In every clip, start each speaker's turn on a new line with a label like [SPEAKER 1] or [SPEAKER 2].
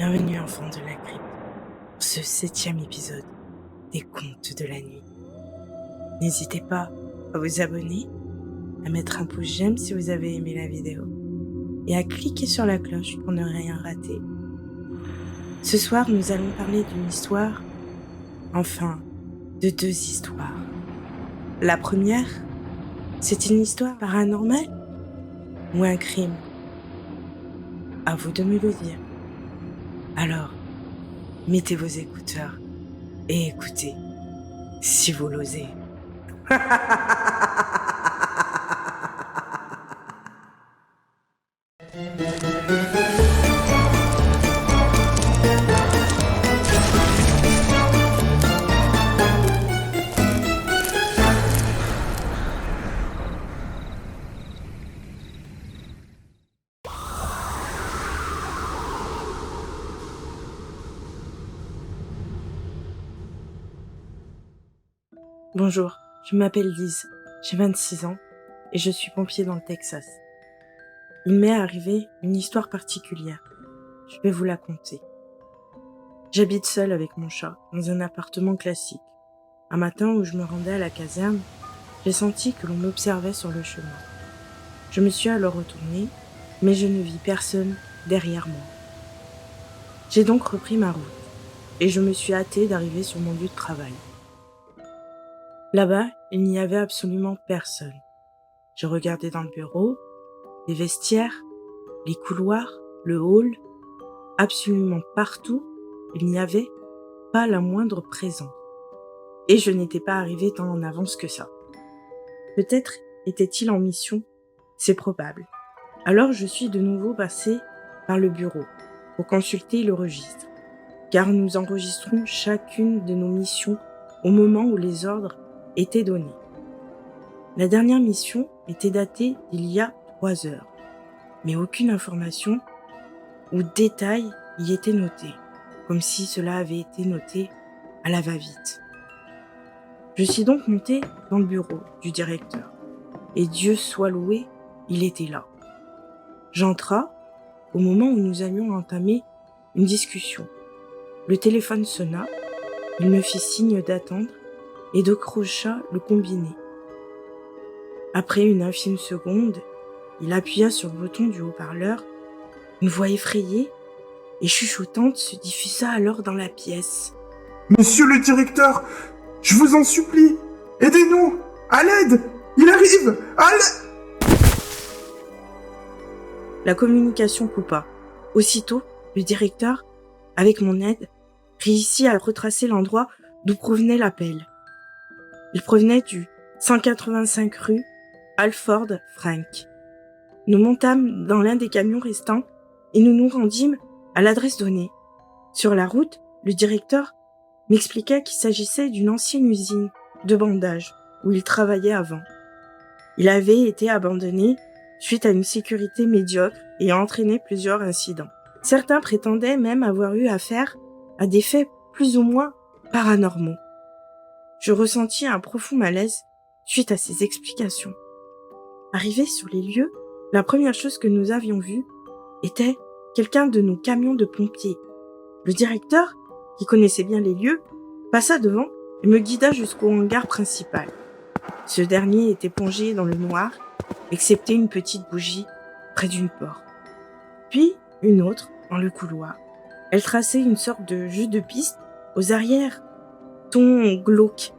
[SPEAKER 1] Bienvenue enfants de la crypte pour ce 7e épisode des Contes de la nuit. N'hésitez pas à vous abonner, à mettre un pouce j'aime si vous avez aimé la vidéo et à cliquer sur la cloche pour ne rien rater. Ce soir, nous allons parler d'une histoire, enfin, de 2 histoires. La première, c'est une histoire paranormale ou un crime? À vous de me le dire. Alors, mettez vos écouteurs et écoutez, si vous l'osez. Bonjour, je m'appelle Lise, j'ai 26 ans et je suis pompier dans le Texas. Il m'est arrivé une histoire particulière. Je vais vous la conter. J'habite seule avec mon chat dans un appartement classique. Un matin où je me rendais à la caserne, j'ai senti que l'on m'observait sur le chemin. Je me suis alors retournée, mais je ne vis personne derrière moi. J'ai donc repris ma route et je me suis hâtée d'arriver sur mon lieu de travail. Là-bas, il n'y avait absolument personne. Je regardais dans le bureau, les vestiaires, les couloirs, le hall. Absolument partout, il n'y avait pas la moindre présence. Et je n'étais pas arrivée tant en avance que ça. Peut-être était-il en mission, c'est probable. Alors je suis de nouveau passée par le bureau pour consulter le registre, car nous enregistrons chacune de nos missions au moment où les ordres étaient donnés. La dernière mission était datée d'il y a 3 heures, mais aucune information ou détail y était noté, comme si cela avait été noté à la va-vite. Je suis donc montée dans le bureau du directeur, et Dieu soit loué, il était là. J'entra au moment où nous allions entamer une discussion. Le téléphone sonna, il me fit signe d'attendre et décrocha le combiné. Après une infime seconde, il appuya sur le bouton du haut-parleur. Une voix effrayée et chuchotante se diffusa alors dans la pièce.
[SPEAKER 2] « Monsieur le directeur, je vous en supplie, aidez-nous! À l'aide! Il arrive! À l'aide !»
[SPEAKER 1] La communication coupa. Aussitôt, le directeur, avec mon aide, réussit à retracer l'endroit d'où provenait l'appel. Il provenait du 185 rue Alford Frank. Nous montâmes dans l'un des camions restants et nous nous rendîmes à l'adresse donnée. Sur la route, le directeur m'expliqua qu'il s'agissait d'une ancienne usine de bandage où il travaillait avant. Il avait été abandonné suite à une sécurité médiocre et a entraîné plusieurs incidents. Certains prétendaient même avoir eu affaire à des faits plus ou moins paranormaux. Je ressentis un profond malaise suite à ces explications. Arrivés sur les lieux, la première chose que nous avions vue était quelqu'un de nos camions de pompiers. Le directeur, qui connaissait bien les lieux, passa devant et me guida jusqu'au hangar principal. Ce dernier était plongé dans le noir, excepté une petite bougie près d'une porte. Puis une autre dans le couloir. Elle traçait une sorte de jeu de piste aux arrières, ton glauque.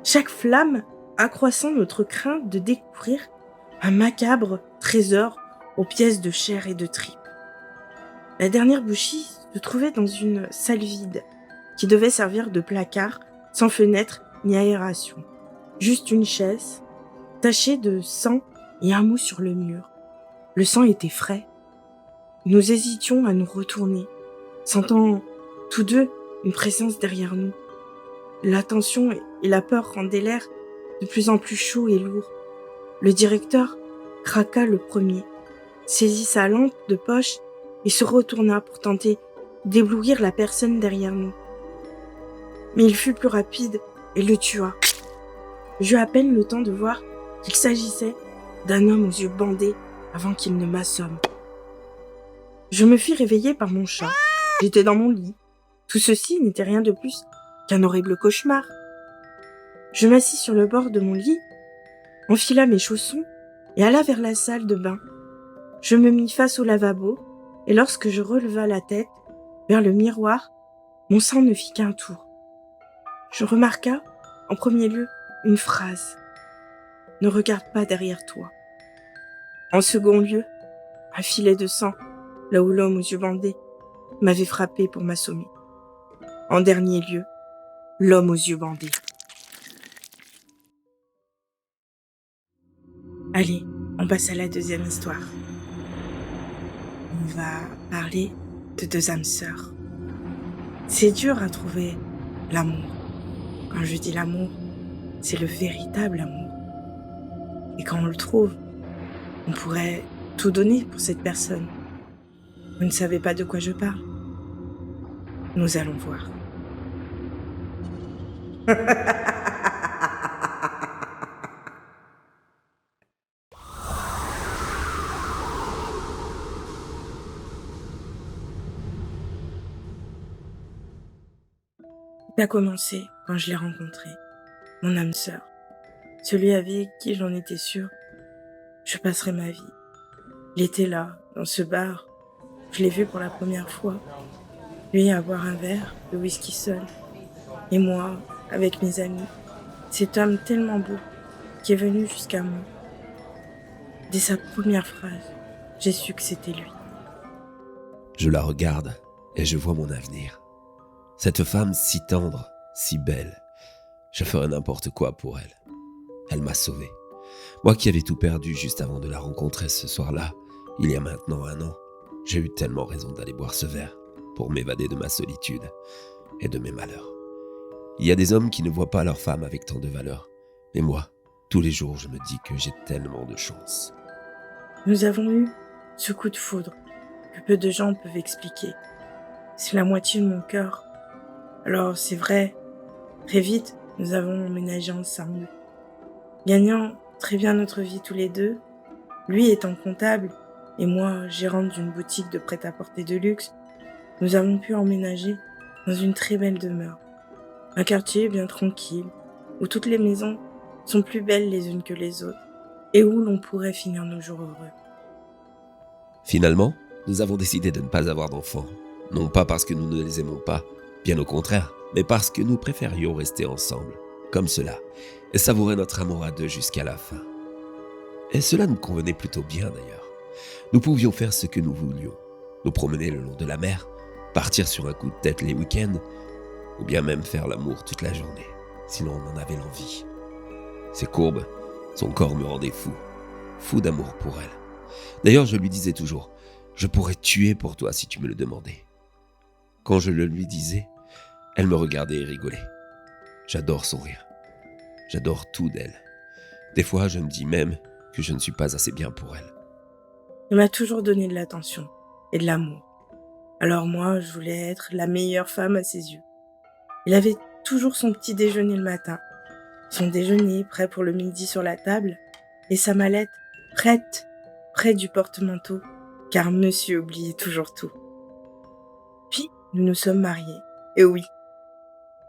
[SPEAKER 1] Chaque flamme accroissant notre crainte de découvrir un macabre trésor aux pièces de chair et de tripes. La dernière bougie se trouvait dans une salle vide qui devait servir de placard, sans fenêtre ni aération. Juste une chaise, tachée de sang et un mou sur le mur. Le sang était frais. Nous hésitions à nous retourner, sentant tous deux une présence derrière nous. La tension et la peur rendaient l'air de plus en plus chaud et lourd. Le directeur craqua le premier, saisit sa lampe de poche et se retourna pour tenter d'éblouir la personne derrière nous. Mais il fut plus rapide et le tua. J'eus à peine le temps de voir qu'il s'agissait d'un homme aux yeux bandés avant qu'il ne m'assomme. Je me fis réveiller par mon chat, J'étais dans mon lit. Tout ceci n'était rien de plus qu'un horrible cauchemar. Je m'assis sur le bord de mon lit, enfila mes chaussons et alla vers la salle de bain. Je me mis face au lavabo et lorsque je releva la tête vers le miroir, mon sang ne fit qu'un tour. Je remarqua, en premier lieu, une phrase. Ne regarde pas derrière toi. En second lieu, un filet de sang, là où l'homme aux yeux bandés m'avait frappé pour m'assommer. En dernier lieu, l'homme aux yeux bandés. Allez, on passe à la deuxième histoire. On va parler de deux âmes sœurs. C'est dur à trouver l'amour. Quand je dis l'amour, c'est le véritable amour. Et quand on le trouve, on pourrait tout donner pour cette personne. Vous ne savez pas de quoi je parle? Nous allons voir. Ça a commencé quand je l'ai rencontré, mon âme sœur, celui avec qui j'en étais sûre, je passerai ma vie. Il était là, dans ce bar, je l'ai vu pour la première fois, lui à boire un verre de whisky seul, et moi, avec mes amis, cet homme tellement beau qui est venu jusqu'à moi. Dès sa première phrase, j'ai su que c'était lui.
[SPEAKER 3] Je la regarde et je vois mon avenir. Cette femme si tendre, si belle, je ferais n'importe quoi pour elle. Elle m'a sauvé. Moi qui avais tout perdu juste avant de la rencontrer ce soir-là, il y a maintenant 1 an, j'ai eu tellement raison d'aller boire ce verre pour m'évader de ma solitude et de mes malheurs. Il y a des hommes qui ne voient pas leur femme avec tant de valeur. Mais moi, tous les jours, je me dis que j'ai tellement de chance.
[SPEAKER 1] Nous avons eu ce coup de foudre que peu de gens peuvent expliquer. C'est la moitié de mon cœur. Alors c'est vrai, très vite, nous avons emménagé ensemble. Gagnant très bien notre vie tous les deux, lui étant comptable et moi gérante d'une boutique de prêt-à-porter de luxe, nous avons pu emménager dans une très belle demeure. Un quartier bien tranquille, où toutes les maisons sont plus belles les unes que les autres, et où l'on pourrait finir nos jours heureux.
[SPEAKER 3] Finalement, nous avons décidé de ne pas avoir d'enfants. Non pas parce que nous ne les aimons pas, bien au contraire, mais parce que nous préférions rester ensemble, comme cela, et savourer notre amour à deux jusqu'à la fin. Et cela nous convenait plutôt bien d'ailleurs. Nous pouvions faire ce que nous voulions, nous promener le long de la mer, partir sur un coup de tête les week-ends, ou bien même faire l'amour toute la journée, si l'on en avait l'envie. Ses courbes, son corps me rendait fou d'amour pour elle. D'ailleurs, je lui disais toujours, je pourrais tuer pour toi si tu me le demandais. Quand je le lui disais, elle me regardait et rigolait. J'adore son rire. J'adore tout d'elle. Des fois, je me dis même que je ne suis pas assez bien pour elle.
[SPEAKER 1] Il m'a toujours donné de l'attention et de l'amour. Alors moi, je voulais être la meilleure femme à ses yeux. Il avait toujours son petit déjeuner le matin, son déjeuner prêt pour le midi sur la table et sa mallette prête près du porte-manteau, car monsieur oubliait toujours tout. Puis, nous nous sommes mariés. Et oui,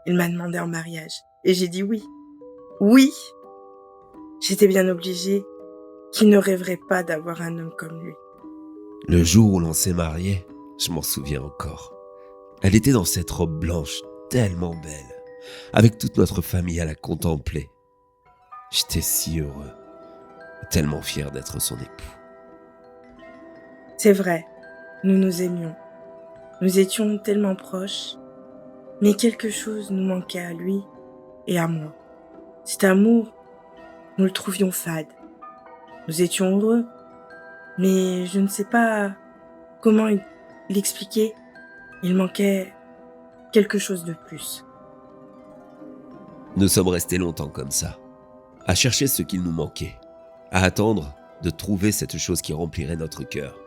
[SPEAKER 1] il m'a demandé en mariage. Et j'ai dit oui. Oui! J'étais bien obligée. Qui ne rêverait pas d'avoir un homme comme lui?
[SPEAKER 3] Le jour où l'on s'est mariés, je m'en souviens encore. Elle était dans cette robe blanche, tellement belle, avec toute notre famille à la contempler. J'étais si heureux, tellement fier d'être son époux.
[SPEAKER 1] C'est vrai, nous nous aimions. Nous étions tellement proches, mais quelque chose nous manquait à lui et à moi. Cet amour, nous le trouvions fade. Nous étions heureux, mais je ne sais pas comment l'expliquer. Il manquait quelque chose de plus.
[SPEAKER 3] Nous sommes restés longtemps comme ça, à chercher ce qu'il nous manquait, à attendre de trouver cette chose qui remplirait notre cœur.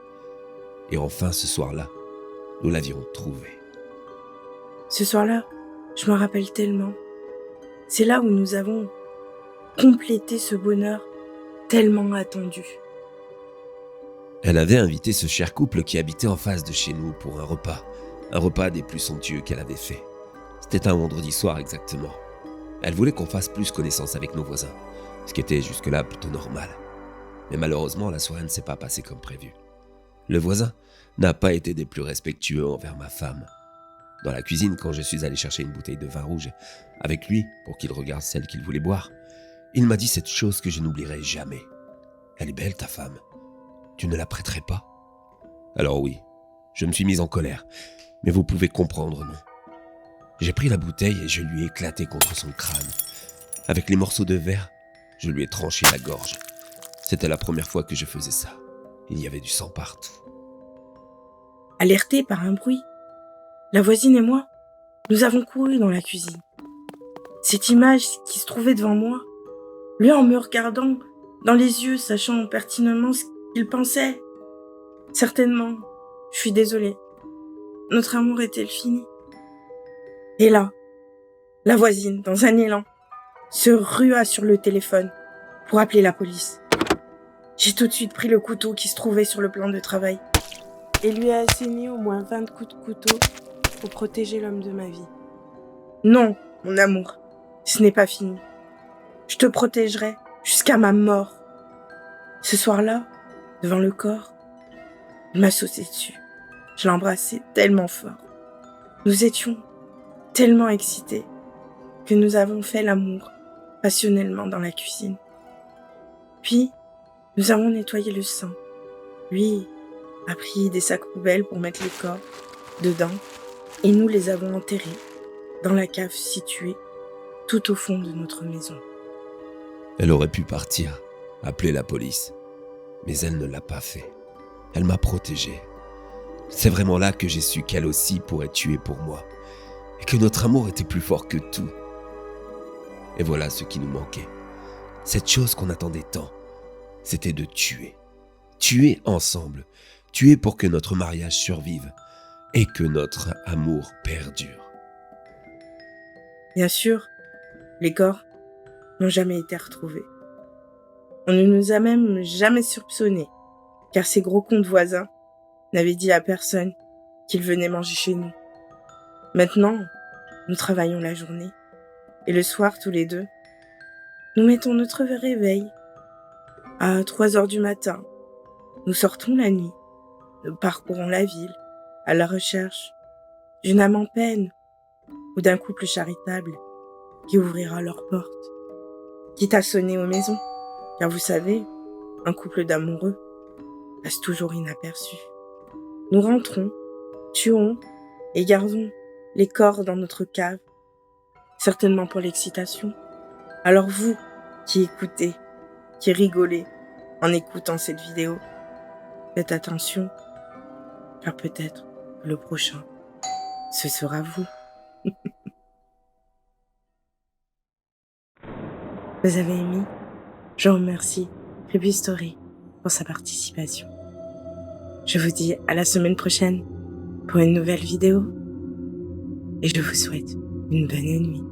[SPEAKER 3] Et enfin, ce soir-là, nous l'avions trouvé.
[SPEAKER 1] Ce soir-là, je me rappelle tellement. C'est là où nous avons complété ce bonheur tellement attendu.
[SPEAKER 3] Elle avait invité ce cher couple qui habitait en face de chez nous pour un repas, Un repas des plus somptueux qu'elle avait fait. C'était un vendredi soir exactement. Elle voulait qu'on fasse plus connaissance avec nos voisins, ce qui était jusque-là plutôt normal. Mais malheureusement, la soirée ne s'est pas passée comme prévu. Le voisin n'a pas été des plus respectueux envers ma femme. Dans la cuisine, quand je suis allé chercher une bouteille de vin rouge avec lui pour qu'il regarde celle qu'il voulait boire, il m'a dit cette chose que je n'oublierai jamais. « Elle est belle, ta femme. Tu ne la prêterais pas ?» Alors oui, je me suis mis en colère, mais vous pouvez comprendre, non. J'ai pris la bouteille et je lui ai éclaté contre son crâne. Avec les morceaux de verre, je lui ai tranché la gorge. C'était la première fois que je faisais ça. Il y avait du sang partout.
[SPEAKER 1] Alertés par un bruit, la voisine et moi, nous avons couru dans la cuisine. Cette image qui se trouvait devant moi, lui en me regardant dans les yeux, sachant pertinemment ce qu'il pensait. Certainement, je suis désolée. Notre amour était fini. Et là, la voisine, dans un élan, se rua sur le téléphone pour appeler la police. J'ai tout de suite pris le couteau qui se trouvait sur le plan de travail et lui ai asséné au moins 20 coups de couteau pour protéger l'homme de ma vie. Non, mon amour, ce n'est pas fini. Je te protégerai jusqu'à ma mort. Ce soir-là, devant le corps, il m'a sauté dessus. Je l'embrassais tellement fort. Nous étions tellement excités que nous avons fait l'amour passionnellement dans la cuisine. Puis, nous avons nettoyé le sang. Lui a pris des sacs poubelles pour mettre le corps dedans et nous les avons enterrés dans la cave située tout au fond de notre maison.
[SPEAKER 3] Elle aurait pu partir, appeler la police, mais elle ne l'a pas fait. Elle m'a protégé. C'est vraiment là que j'ai su qu'elle aussi pourrait tuer pour moi et que notre amour était plus fort que tout. Et voilà ce qui nous manquait. Cette chose qu'on attendait tant, c'était de tuer. Tuer ensemble. Tuer pour que notre mariage survive et que notre amour perdure.
[SPEAKER 1] Bien sûr, les corps n'ont jamais été retrouvés. On ne nous a même jamais soupçonnés, car ces gros cons de voisins n'avaient dit à personne qu'ils venaient manger chez nous. Maintenant, nous travaillons la journée, et le soir, tous les deux, nous mettons notre réveil. À 3 heures du matin, nous sortons la nuit, nous parcourons la ville, à la recherche d'une âme en peine ou d'un couple charitable qui ouvrira leurs portes, quitte à sonner aux maisons, car vous savez, un couple d'amoureux passe toujours inaperçu. Nous rentrons, tuons et gardons les corps dans notre cave, certainement pour l'excitation. Alors vous, qui écoutez, qui rigolez en écoutant cette vidéo, faites attention, car peut-être que le prochain, ce sera vous. Vous avez aimé? Je remercie Creepy Story pour sa participation. Je vous dis à la semaine prochaine pour une nouvelle vidéo et je vous souhaite une bonne nuit.